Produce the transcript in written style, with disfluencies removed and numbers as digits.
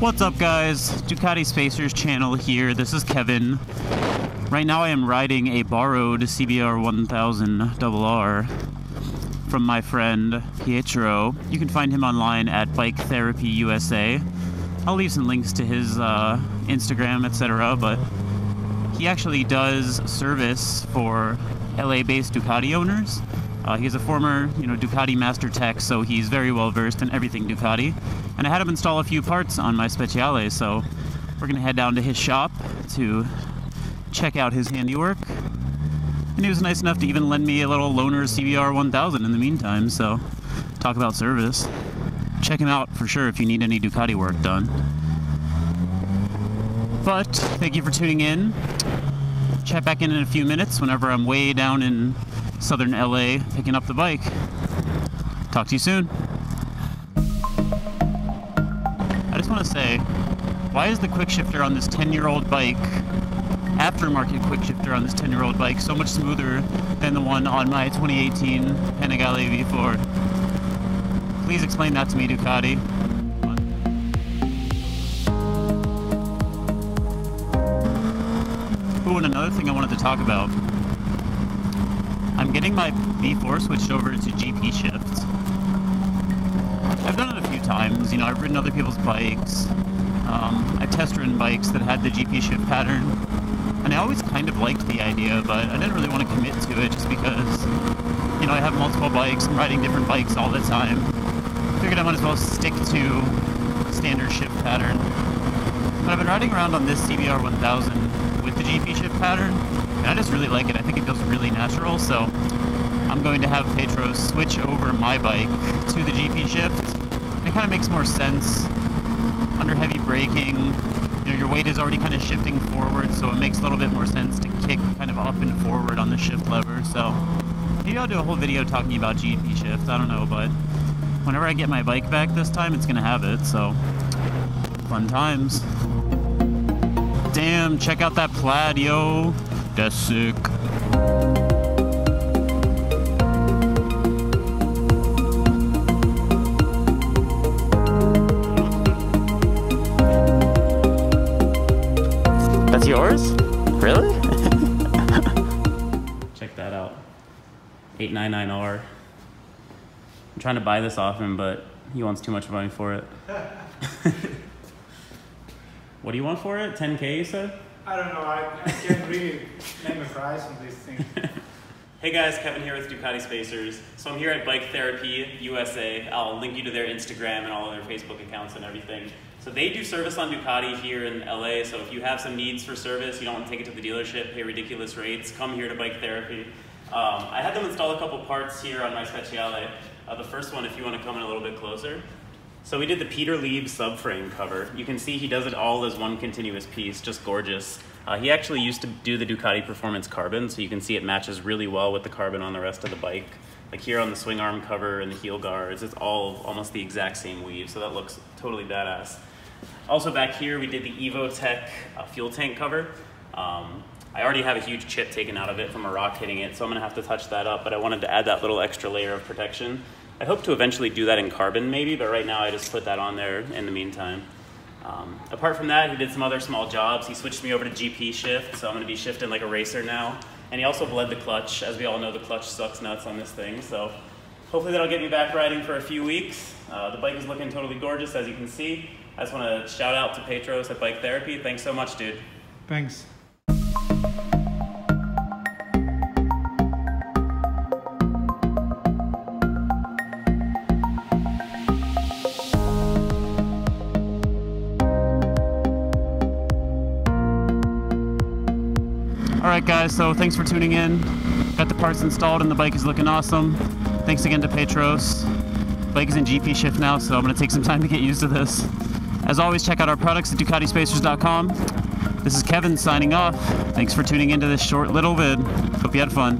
What's up guys, Ducati Spacers channel here, this is Kevin. Right now I am riding a borrowed CBR 1000 RR from my friend Pietro. You can find him online at Bike Therapy USA. I'll leave some links to his Instagram, etc. But he actually does service for LA-based Ducati owners. He's a former, Ducati master tech, so he's very well versed in everything Ducati. And I had him install a few parts on my Speciale, so we're gonna head down to his shop to check out his handiwork. And he was nice enough to even lend me a little loaner CBR 1000 in the meantime, so talk about service. Check him out for sure if you need any Ducati work done. But thank you for tuning in. Check back in a few minutes whenever I'm way down in southern LA picking up the bike. Talk to you soon. I just want to say, why is the quick shifter on this 10-year-old bike, aftermarket quick shifter on this 10-year-old bike, so much smoother than the one on my 2018 Panigale V4? Please explain that to me, Ducati. Ooh, and another thing I wanted to talk about. I'm getting my V4 switched over to GP shift. I've done it a few times, I've ridden other people's bikes. I've test-ridden bikes that had the GP shift pattern. And I always kind of liked the idea, but I didn't really want to commit to it just because, I have multiple bikes, I'm riding different bikes all the time. Figured I might as well stick to standard shift pattern. But I've been riding around on this CBR 1000 with the GP shift pattern, and I just really like it. I think it feels really natural, so I'm going to have Pietro switch over my bike to the GP shift. It kind of makes more sense under heavy braking. Your weight is already kind of shifting forward, so it makes a little bit more sense to kick kind of up and forward on the shift lever. So maybe I'll do a whole video talking about GP shift, I don't know, but whenever I get my bike back this time, it's gonna have it, so fun times. Damn, check out that plaid, yo. That's sick. That's yours? Really? Check that out. 899R. I'm trying to buy this off him, but he wants too much money for it. What do you want for it? 10K, you said? I don't know. I can't really name a price on this thing. Hey guys, Kevin here with Ducati Spacers. So I'm here at Bike Therapy USA. I'll link you to their Instagram and all of their Facebook accounts and everything. So they do service on Ducati here in LA. So if you have some needs for service, you don't want to take it to the dealership, pay ridiculous rates, come here to Bike Therapy. I had them install a couple parts here on my Speciale. The first one, if you want to come in a little bit closer. So we did the Peter Lieb subframe cover. You can see he does it all as one continuous piece, just gorgeous. He actually used to do the Ducati Performance Carbon, so you can see it matches really well with the carbon on the rest of the bike. Like here on the swing arm cover and the heel guards, it's all almost the exact same weave, so that looks totally badass. Also back here, we did the EvoTech fuel tank cover. I already have a huge chip taken out of it from a rock hitting it, so I'm gonna have to touch that up, but I wanted to add that little extra layer of protection. I hope to eventually do that in carbon maybe, but right now I just put that on there in the meantime. Apart from that, he did some other small jobs. He switched me over to GP shift, so I'm gonna be shifting like a racer now. And he also bled the clutch. As we all know, the clutch sucks nuts on this thing, so hopefully that'll get me back riding for a few weeks. The bike is looking totally gorgeous, as you can see. I just wanna shout out to Petros at Bike Therapy. Thanks so much, dude. Thanks. Alright guys, so thanks for tuning in. Got the parts installed and the bike is looking awesome. Thanks again to Petros. Bike is in GP shift now, so I'm going to take some time to get used to this. As always, check out our products at DucatiSpacers.com. This is Kevin signing off. Thanks for tuning into this short little vid. Hope you had fun.